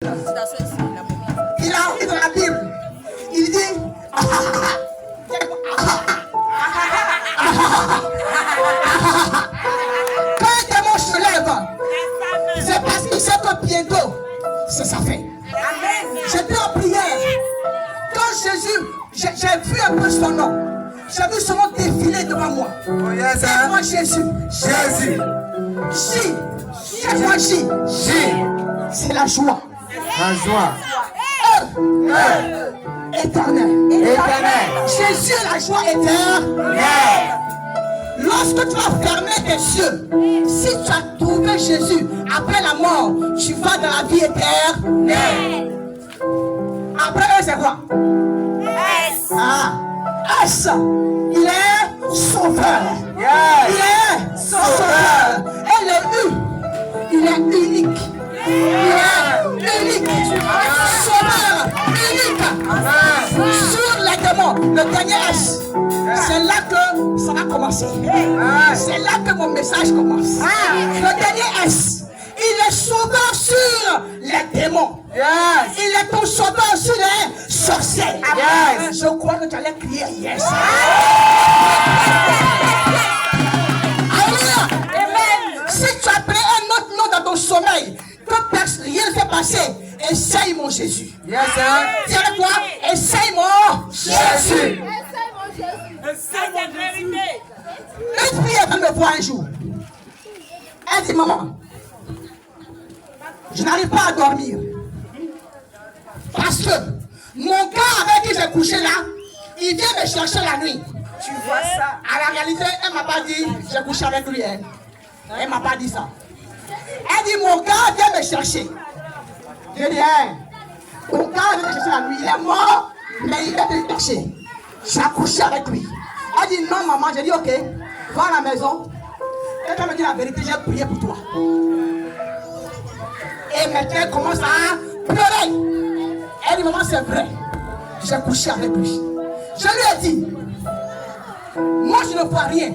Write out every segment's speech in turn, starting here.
Il a appris dans la Bible. Il dit quand un démon se lève, c'est parce qu'il sait que bientôt, c'est sa fin. J'étais en prière. Quand Jésus, j'ai vu un peu son nom. J'ai vu son nom défiler devant moi. C'est moi Jésus. Jésus. J. C'est moi J. J. C'est la joie. La joie. Éternel. Jésus est la joie éternelle. Lorsque tu as fermé tes yeux, si tu as trouvé Jésus après la mort, tu vas dans la vie éternelle. Après eux, c'est quoi? S. Il est sauveur. Il est sauveur. Et le U, il est unique. Il est unique. Sauveur, unique. Sur les démons, le dernier S. C'est là que ça va commencer. C'est là que mon message commence. Le dernier S. Il est sauveur sur les démons. Il est ton sauveur sur les sorciers. Je crois que tu allais crier yes. Alléluia. Si tu as pris un autre nom dans ton sommeil, que rien ne fait passer, essaye mon Jésus. Dis-le quoi? Essaye mon Jésus. Une fille est venue me voir un jour. Elle dit, maman, je n'arrive pas à dormir. Parce que mon gars avec qui j'ai couché là, il vient me chercher la nuit. Tu vois ça? À la réalité, elle ne m'a pas dit, j'ai couché avec lui. Elle ne m'a pas dit ça. Elle dit, mon gars vient me chercher. Je dis, ton gars vient me chercher la nuit. Il est mort, mais il vient me chercher. J'ai couché avec lui. Elle dit, non maman. J'ai dit, ok, va à la maison. Et quand elle me dit la vérité, j'ai prié pour toi. Et maintenant, elle commence à pleurer. Elle dit, maman, c'est vrai. J'ai couché avec lui. Je lui ai dit, moi, je ne vois rien.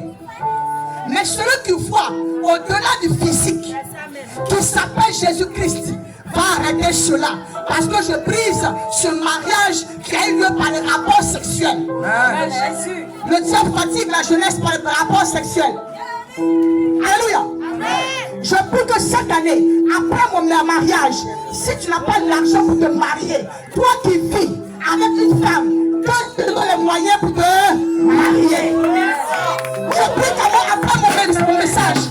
Mais celui qui voit au-delà du physique, qui s'appelle Jésus-Christ, va arrêter cela. Parce que je brise ce mariage qui a eu lieu par les rapports sexuels. Le diable fatigue la jeunesse par les rapports sexuels. Alléluia. Je prie que cette année, après mon mariage, si tu n'as pas l'argent pour te marier, toi qui vis avec une femme, que tu donnes les moyens pour te marier. Je prie qu'après mon message,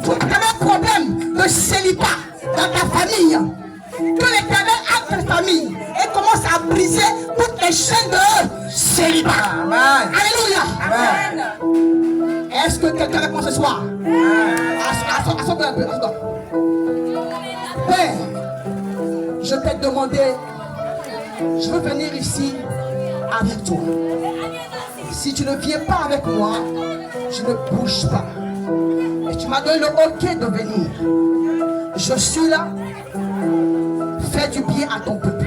tu as un problème de célibat dans ta famille, que l'Éternel entre ta famille et commence à briser toutes les chaînes de célibat. Alléluia. Est-ce que quelqu'un répond ce soir? Assois-toi un peu, assois-toi. Père, je t'ai demandé, je veux venir ici avec toi. Si tu ne viens pas avec moi, je ne bouge pas. Et tu m'as donné le ok de venir. Je suis là. Fais du bien à ton peuple.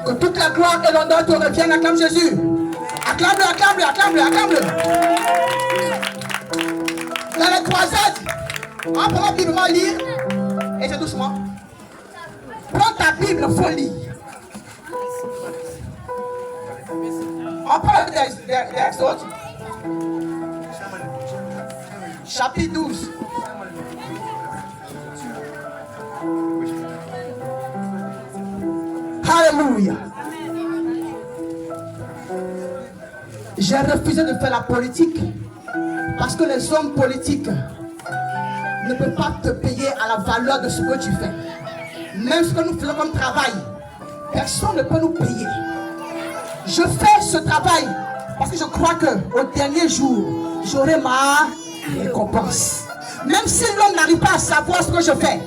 Que toute la gloire et l'honneur te reviennent. Acclame Jésus. Acclame-le, acclame-le, acclame-le, acclame-le. Dans les croisades, on prend la Bible, on va lire. Et c'est doucement. Prends ta Bible, il faut lire. On parle des Exodes. Chapitre 12. Alléluia. J'ai refusé de faire la politique parce que les hommes politiques ne peuvent pas te payer à la valeur de ce que tu fais. Même ce que nous faisons comme travail, personne ne peut nous payer. Je fais ce travail parce que je crois qu'au dernier jour, j'aurai ma récompense. Même si l'homme n'arrive pas à savoir ce que je fais,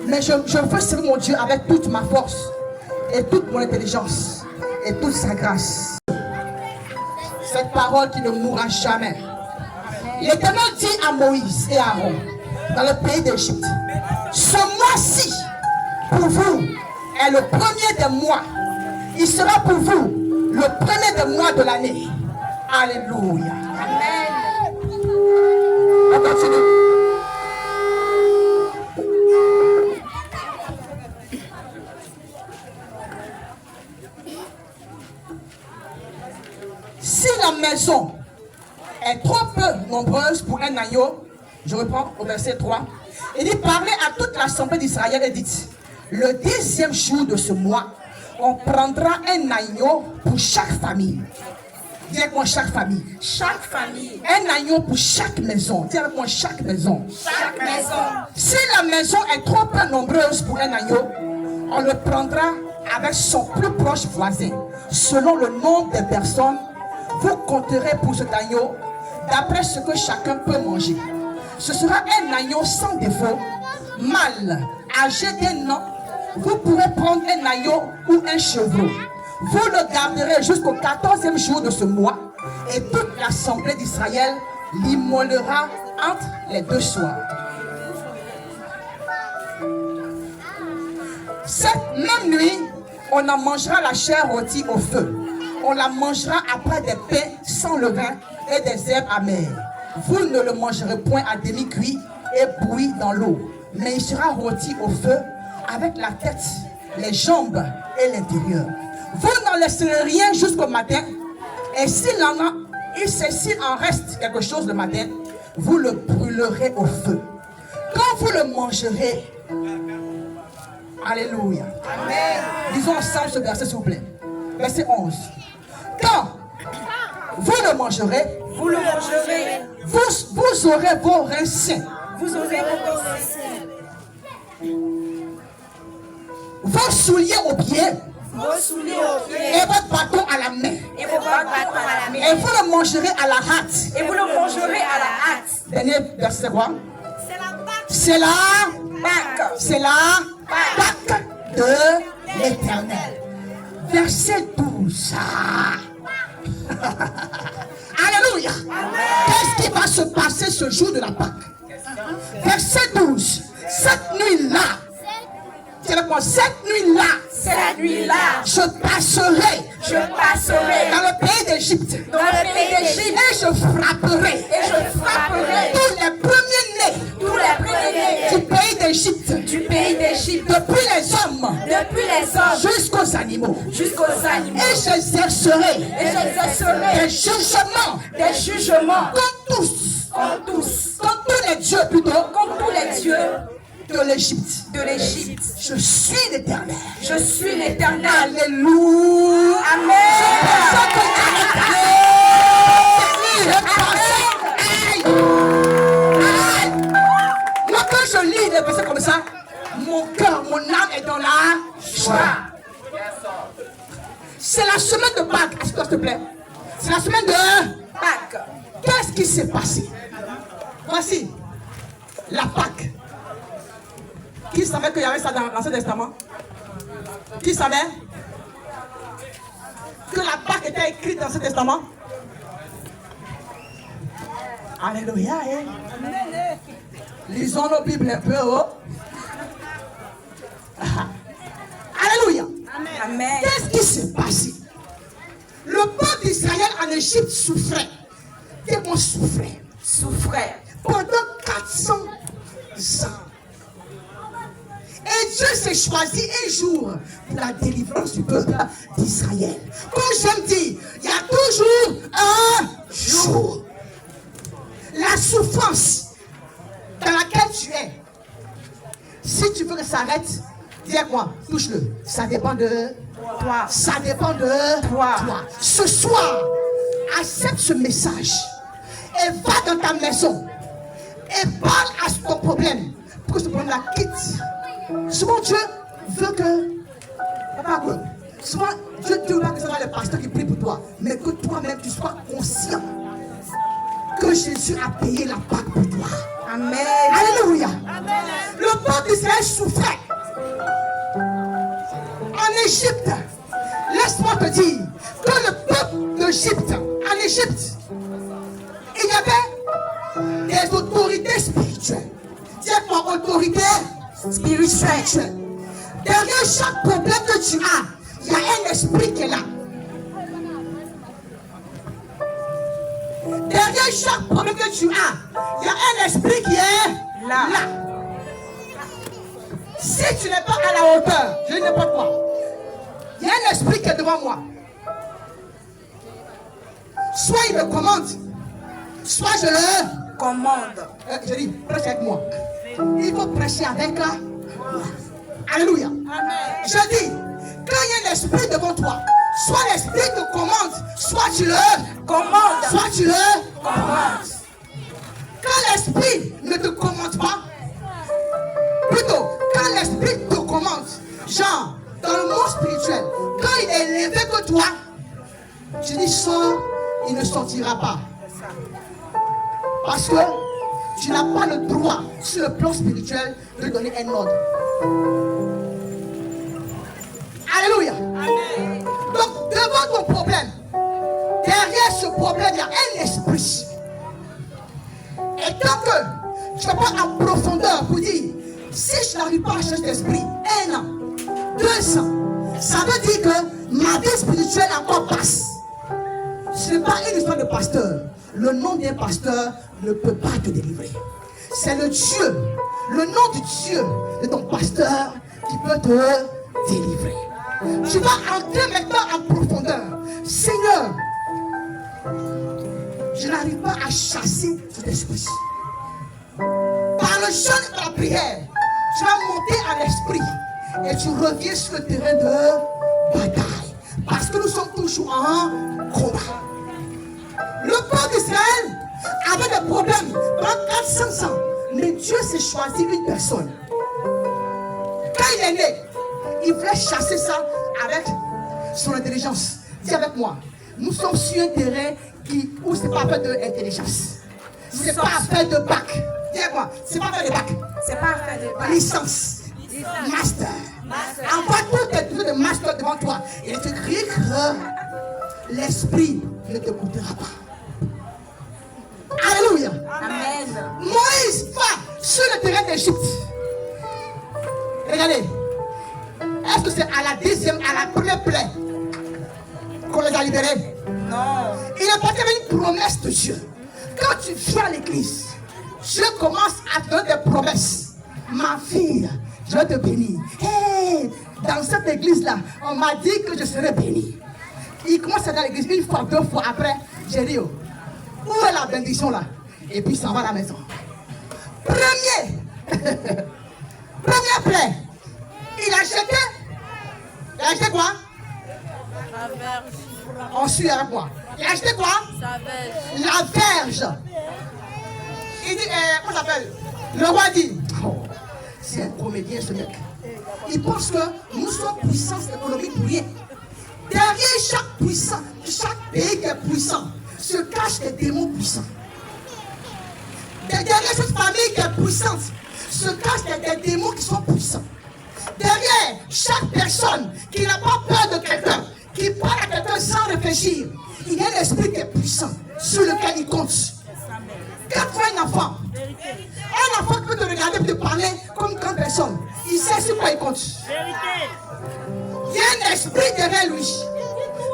mais je veux servir mon Dieu avec toute ma force et toute mon intelligence et toute sa grâce. Cette parole qui ne mourra jamais. L'Éternel dit à Moïse et à Aaron dans le pays d'Égypte, ce mois-ci pour vous est le premier des mois. Il sera pour vous le premier des mois de l'année. Alléluia. Amen. On continue. la maison est trop peu nombreuse pour un agneau, je reprends au verset 3, il dit, parlez à toute l'assemblée d'Israël et dites, le 10e jour de ce mois, on prendra un agneau pour chaque famille. Dis avec moi chaque famille. Chaque famille. Un agneau pour chaque maison. Dis avec moi chaque maison. Chaque maison. Si la maison est trop peu nombreuse pour un agneau, on le prendra avec son plus proche voisin. Selon le nombre de personnes, vous compterez pour cet agneau d'après ce que chacun peut manger. Ce sera un agneau sans défaut, mâle, âgé d'1 an. Vous pourrez prendre un agneau ou un chevreau. Vous le garderez jusqu'au 14e jour de ce mois et toute l'assemblée d'Israël l'immolera entre les 2 soirs. Cette même nuit, on en mangera la chair rôtie au feu. On la mangera après des pains sans levain et des herbes amères. Vous ne le mangerez point à demi-cuit et bouilli dans l'eau, mais il sera rôti au feu avec la tête, les jambes et l'intérieur. Vous n'en laisserez rien jusqu'au matin, et s'il en reste quelque chose le matin, vous le brûlerez au feu. Quand vous le mangerez, alléluia. Amen. Disons ensemble ce verset s'il vous plaît. Verset 11. Quand vous le mangerez, Vous le mangerez. vous aurez vos reins sains, Vous aurez vos reins. vos souliers aux pieds Vos souliers aux pieds. et votre bâton à la main. Et vos bâtons à la main. Et vous le mangerez à la hâte. Et vous le mangerez à la hâte. Dernier verset, c'est quoi? C'est la Pâque. C'est la Pâque. C'est la Pâque de l'Éternel. Verset 12. Alléluia. Qu'est-ce qui va se passer ce jour de la Pâque? Verset 12. Cette nuit-là, c'est le point, cette nuit-là, C'est la nuit-là. je passerai Je passerai dans le pays d'Égypte dans le pays d'Égypte. et je frapperai Et je frapperai tous les premiers-nés tous les premiers-nés du pays d'Égypte, du pays d'Égypte. depuis les hommes Depuis les hommes jusqu'aux animaux. jusqu'aux animaux. Et j'exercerai Et j'exercerai des jugements des jugements contre tous, contre tous, contre tous les dieux plutôt contre tous les dieux de l'Égypte. de l'Égypte. Je suis l'Éternel. Je suis l'Éternel. Alléluia. Amen. Aïe. Moi, quand je lis des versets comme ça, mon cœur, mon âme est dans la joie. C'est la semaine de Pâques. Assieds-toi, s'il te plaît. C'est la semaine de Pâques. Qu'est-ce qui s'est passé? Voici la Pâque. Qui savait qu'il y avait ça dans l'Ancien Testament? Qui savait que la Pâque était écrite dans l'Ancien Testament? Alléluia. Hein? Lisons nos Bibles un peu. Oh. Alléluia. Amen. Qu'est-ce qui s'est passé? Le peuple d'Israël en Égypte souffrait. Comment souffrait? Souffrait. Pendant 400 ans. Et Dieu s'est choisi un jour pour la délivrance du peuple d'Israël. Comme j'aime dire, il y a toujours un jour. La souffrance dans laquelle tu es, si tu veux que ça arrête, dis à moi, touche-le. Ça dépend de toi. Ça dépend de toi. Ce soir, accepte ce message et va dans ta maison et parle à ton problème pour que ce problème la quitte. Souvent Dieu veut que, souvent Dieu ne veut pas que ce soit le pasteur qui prie pour toi, mais que toi-même tu sois conscient que Jésus a payé la Pâque pour toi. Amen. Alléluia. Le peuple d'Israël souffrait. En Égypte, laisse-moi te dire que le peuple d'Égypte, en Égypte, il y avait des autorités spirituelles. Dis-moi, autorité spirituelle. Derrière chaque problème que tu as, il y a un esprit qui est là. Derrière chaque problème que tu as, il y a un esprit qui est là. Si tu n'es pas à la hauteur, je dis n'importe quoi, il y a un esprit qui est devant moi. soit il me commande, soit je le commande. Je dis, prêche avec moi. Il faut prêcher avec moi. Alléluia. Amen. Je dis, quand il y a l'esprit devant toi, soit l'esprit te commande, soit tu le Commande. soit tu le Commande. Quand l'esprit ne te commande pas, plutôt, quand l'esprit te commande, genre, dans le monde spirituel, quand il est élevé que toi, tu dis sors, il ne sortira pas. Parce que tu n'as pas le droit, sur le plan spirituel, de donner un ordre. Alléluia. Donc, devant ton problème, derrière ce problème, il y a un esprit. Et tant que tu ne vas pas en profondeur pour dire, si je n'arrive pas à changer d'esprit, 1 an, 2 ans, ça veut dire que ma vie spirituelle encore passe. Ce n'est pas une histoire de pasteur. Le nom d'un pasteur ne peut pas te délivrer. C'est le Dieu, le nom du Dieu de ton pasteur qui peut te délivrer. Tu vas entrer maintenant en profondeur. Seigneur, je n'arrive pas à chasser cet esprit. Par le jeûne et par la prière, tu vas monter en esprit et tu reviens sur le terrain de bataille. Parce que nous sommes toujours en combat. Le peuple d'Israël avait des problèmes pendant 400 ans. Mais Dieu s'est choisi une personne. Quand il est né, il voulait chasser ça avec son intelligence. Dis avec moi, nous sommes sur un terrain où ce n'est pas fait d'intelligence. Ce n'est pas fait de bac. Dis avec moi, ce n'est pas fait de bac. C'est pas fait de bac. Licence. Master. Envoie tous tes trucs de master devant toi. Et tu cries que l'esprit ne te coûtera pas. Alléluia. Amen. Moïse va sur le terrain d'Égypte. Regardez. Est-ce que c'est à la première plaie qu'on les a libérés? Non. Il est parti avec une promesse de Dieu. Quand tu viens à l'église, Dieu commence à te donner des promesses. Ma fille, je vais te bénir. Hey, dans cette église-là, on m'a dit que je serais béni. Il commence à aller à l'église 1 fois, 2 fois. Après, j'ai dit, où est la bénédiction là? Et puis, il s'en va à la maison. Première plaie. Il a jeté quoi? La verge. On suit avec moi. Il a acheté quoi? Sa verge. La verge. Il dit, comment ça s'appelle? Le roi dit, oh, c'est un comédien ce mec. Il pense que nous sommes puissance économique pour rien. Derrière chaque pays qui est puissant, se cachent des démons puissants. Derrière cette famille qui est puissante, se cachent des démons qui sont puissants. Derrière chaque personne qui n'a pas peur de quelqu'un, qui parle à quelqu'un sans réfléchir, il y a un esprit qui est puissant, sur lequel il compte. Quand tu as un enfant qui peut te regarder et te parler comme grande personne, il sait sur quoi il compte. Il y a un esprit derrière lui.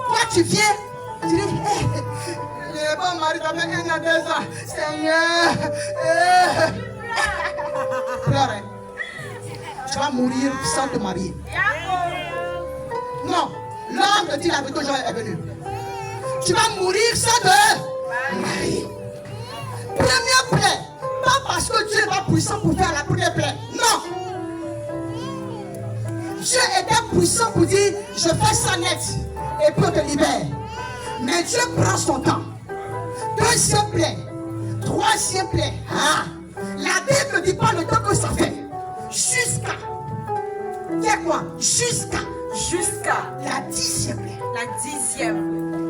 Toi tu viens, tu dis, le bon mari t'a fait 1 an, 2 ans, Seigneur. Pleure, hein. Tu vas mourir sans te marier. Non, l'homme te dit la vérité, Jean est venu. Tu vas mourir sans te marier. Première plaie, pas parce que Dieu n'est pas puissant pour faire la première plaie. Non. Dieu était puissant pour dire, je fais ça net et puis on te libère. Mais Dieu prend son temps. 2e plaie, 3e plaie. Ah, la Bible ne dit pas le temps que ça fait. Jusqu'à. C'est quoi? Jusqu'à la 10e plaie. La 10e.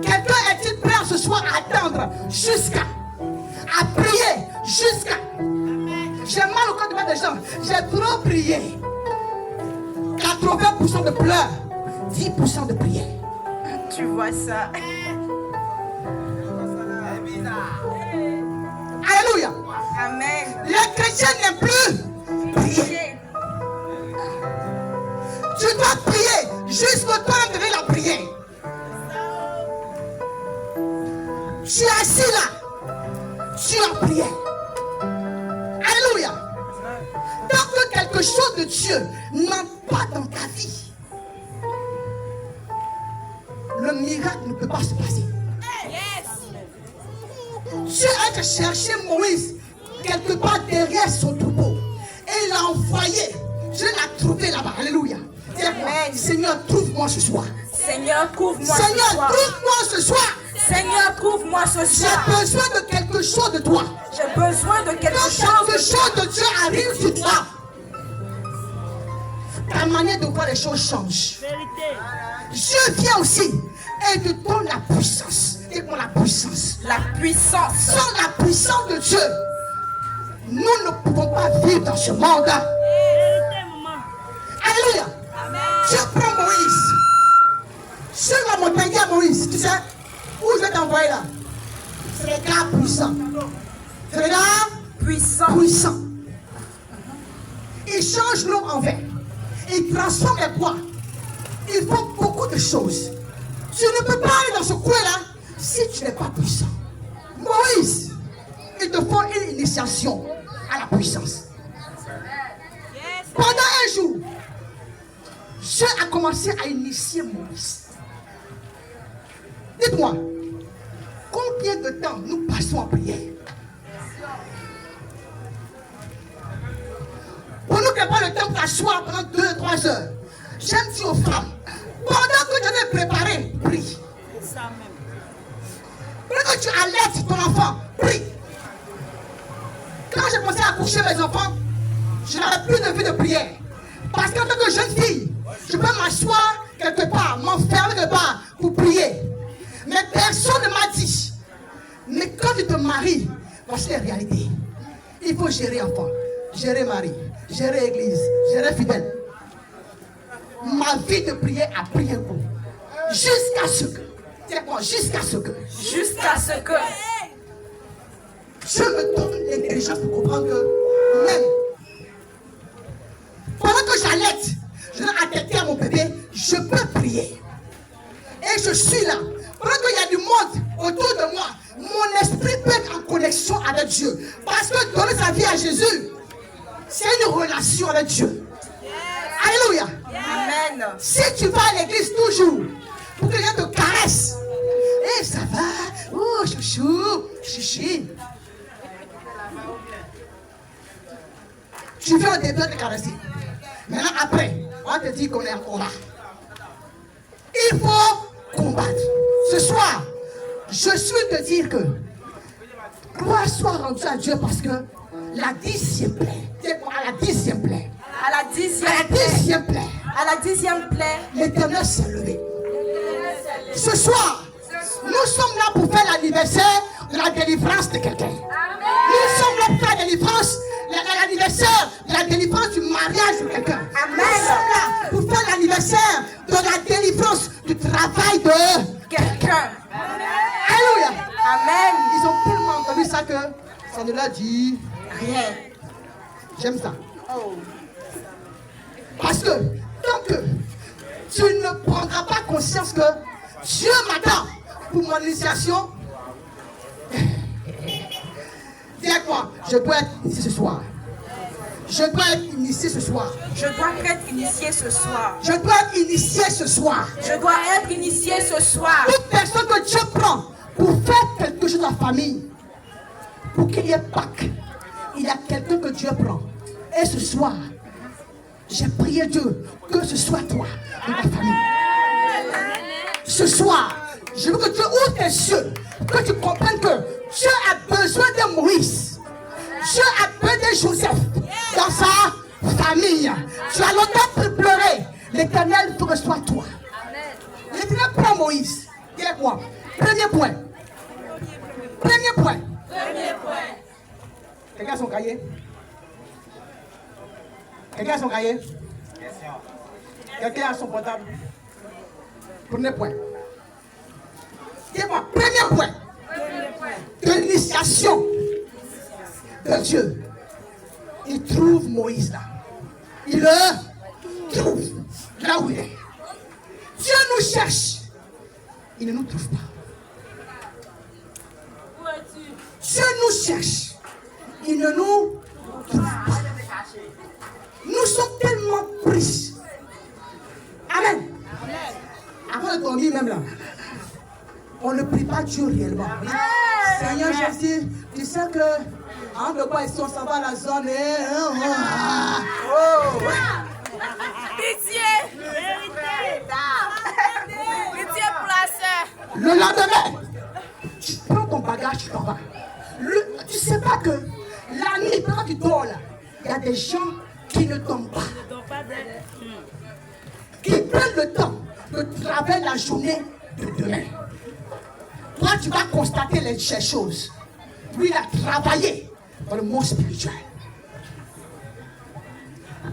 Quelqu'un est-il prêt ce soir à attendre jusqu'à, à prier jusqu'à? J'ai mal au cœur devant des gens. J'ai trop prié. 80% de pleurs, 10% de prière. Tu vois ça. Alléluia. Amen. Les chrétiens n'aiment plus prier. Tu dois prier jusqu'au temps de la prière. Tu es assis là. Tu as prié. Alléluia. Tant que quelque chose de Dieu n'entre pas dans ta vie, le miracle ne peut pas se passer. a cherché Moïse quelque part derrière son troupeau. Et il l'a envoyé. Je l'ai trouvé là-bas. Alléluia. Amen. Seigneur, trouve-moi ce soir. Seigneur, trouve-moi ce Seigneur, soir. trouve-moi ce soir. Seigneur, trouve-moi ce J'ai soir. besoin de quelque chose de toi. J'ai besoin de quelque Quand chose. quelque chose de Dieu arrive sur toi, ta manière de voir les choses change. Dieu vient aussi et te donne la puissance. Et pour la puissance. La puissance. Sans la puissance de Dieu, nous ne pouvons pas vivre dans ce monde. Alléluia. Dieu prend Moïse. Sur la montagne à Moïse, tu sais, où je vais t'envoyer là? C'est les gars puissants. C'est les gars Puissant. puissants. Ils changent l'eau en vin. Ils transforment les bois. Ils font beaucoup de choses. Tu ne peux pas aller dans ce coin-là si tu n'es pas puissant. Moïse, ils te font une initiation à la puissance. Pendant un jour, Dieu a commencé à initier Moïse. Dites-moi, combien de temps nous passons en prière? Pour nous qui n'avons pas le temps pour t'asseoir pendant 2-3 heures, j'aime dire aux femmes, pendant que tu es préparé, prie. Pendant que tu allaites ton enfant, prie. Quand j'ai commencé à coucher mes enfants, je n'avais plus de vie de prière. Parce qu'en tant que jeune fille, je peux m'asseoir quelque part, m'enfermer quelque part pour prier. Mais personne ne m'a dit. Mais quand tu te maries, voici la réalité. Il faut gérer enfant, gérer mari, gérer église, gérer fidèle. Ma vie de prière a pris un coup. Jusqu'à ce que, c'est quoi? Jusqu'à ce que je me donne l'intelligence pour comprendre que même pendant que j'allaite, je dois attêter à mon bébé, je peux prier. Et je suis là. Pendant qu'il y a du monde autour de moi, mon esprit peut être en connexion avec Dieu. Parce que donner sa vie à Jésus, c'est une relation avec Dieu. Alléluia. Amen. Si tu vas à l'église toujours, pour que quelqu'un te caresse, et ça va, oh chouchou, chichi. Tu viens au début de te caresser. Maintenant après, on te dit qu'on est en combat. Il faut combattre. Ce soir, je suis de dire que gloire soit rendue à Dieu parce que la 10e plaie, c'est quoi la 10e plaie? À la La 10e plaie. 10e plaie, À la 10e plaie. l'Éternel s'est levé. Ce soir, nous sommes là pour faire l'anniversaire de la délivrance de quelqu'un. Nous sommes là pour faire la délivrance, l'anniversaire de la délivrance du mariage de quelqu'un. Nous sommes là pour faire l'anniversaire de la délivrance du travail de Quelqu'un. Alléluia. Amen. Ils ont tellement entendu ça que ça ne leur dit Rien. j'aime ça. Oh. Parce que tant que tu ne prendras pas conscience que Dieu m'attend pour mon initiation, dis à quoi? Je dois être initié ce soir. Je dois être initié ce soir. Je dois être initié ce soir. Je dois être initié ce soir. Je dois être initié ce soir. Toute personne que Dieu prend pour faire quelque chose dans la famille, pour qu'il y ait Pâques, il y a quelqu'un que Dieu prend. Et ce soir, j'ai prié Dieu que ce soit toi dans ta famille. Ce soir, je veux que Dieu ouvre tes yeux, que tu comprennes que Dieu a besoin de Moïse. Dieu a besoin de Joseph dans sa famille. Tu as longtemps pu pleurer. L'Éternel veut que ce soit toi. L'Éternel prend Moïse. Dis-moi. Premier point. Premier point. Quelqu'un a son cahier? Quelqu'un a son cahier? Quelqu'un a son portable? Premier point. Dis-moi, premier point de l'initiation de Dieu. Il trouve Moïse là. Il le trouve là où il est. Dieu nous cherche. Il ne nous trouve pas. Dieu nous cherche. Il ne nous trouve pas. Nous sommes tellement pris. Amen. Avant de dormir même là, on ne prie pas Dieu réellement. Seigneur Jésus, tu sais que entre quoi ici on s'en va à la zone. Pitié. Pitié pour la sœur. Le lendemain, tu prends ton bagage, tu t'en vas. Tu sais pas que la nuit, quand tu dors là, il y a des gens qui ne dorment pas. Qui prennent le temps de travailler la journée de demain. Toi, tu vas constater ces choses. Lui, il a travaillé dans le monde spirituel.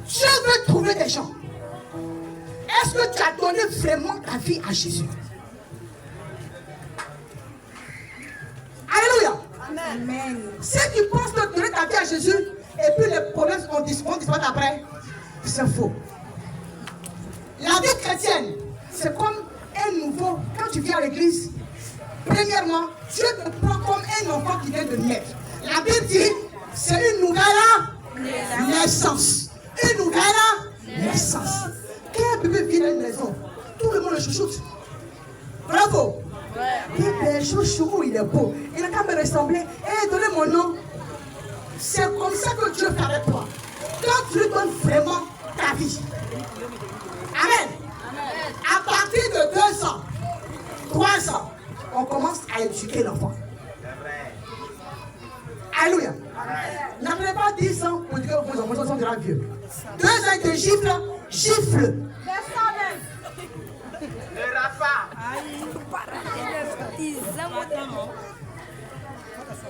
Dieu veut trouver des gens. Est-ce que tu as donné vraiment ta vie à Jésus? Alléluia. Amen. Si tu penses de donner ta vie à Jésus et puis les problèmes vont disparaître après, c'est faux. La vie chrétienne, c'est comme un nouveau. Quand tu viens à l'église, premièrement, Dieu te prend comme un enfant qui vient de naître. La Bible dit, c'est une nouvelle naissance. Une nouvelle naissance. Quand bébé vient à une maison, tout le monde le chouchoute. Bravo. Bébé, chouchou, il est beau. Il a qu'à me ressembler. Eh, donnez mon nom. C'est comme ça que Dieu fait avec toi. Quand tu lui donnes vraiment ta vie. Amen. À partir de 2 ans, 3 ans, on commence à éduquer l'enfant. Alléluia. N'appelez pas 10 ans pour dire que vos enfants sont déjà vieux. 2 ans de gifle, gifle.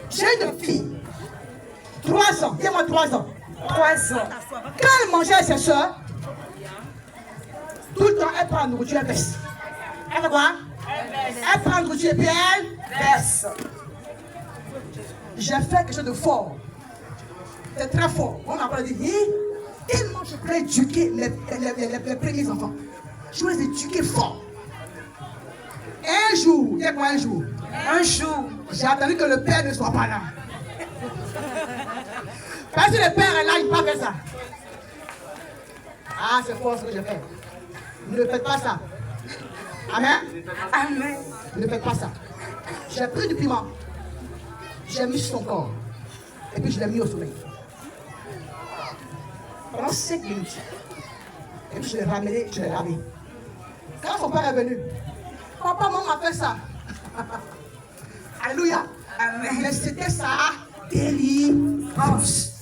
J'ai une fille, 3 ans, dis-moi 3 ans. 3 ans. Quand elle mangeait avec ses soeurs, tout le temps elle prend la nourriture, elle baisse. Elle fait quoi? Elle prend la nourriture et puis elle baisse. J'ai fait quelque chose de fort. C'est très fort. On m'a dit, tellement je voulais éduquer les premiers enfants. Je voulais les éduquer fort. Un jour, il y a quoi un jour? Un jour, J'ai attendu que le père ne soit pas là. Parce que le père est là, il ne peut pas faire ça. Ah, c'est fort ce que j'ai fait. Ne faites pas ça. Amen. Amen. Ne faites pas ça. J'ai pris du piment. J'ai mis sur son corps. Et puis je l'ai mis au soleil. Pendant 5 minutes. Et puis je l'ai ramené, je l'ai lavé. Quand son père est venu, papa, maman m'a fait ça. Alléluia. Amen. Mais c'était sa délivrance.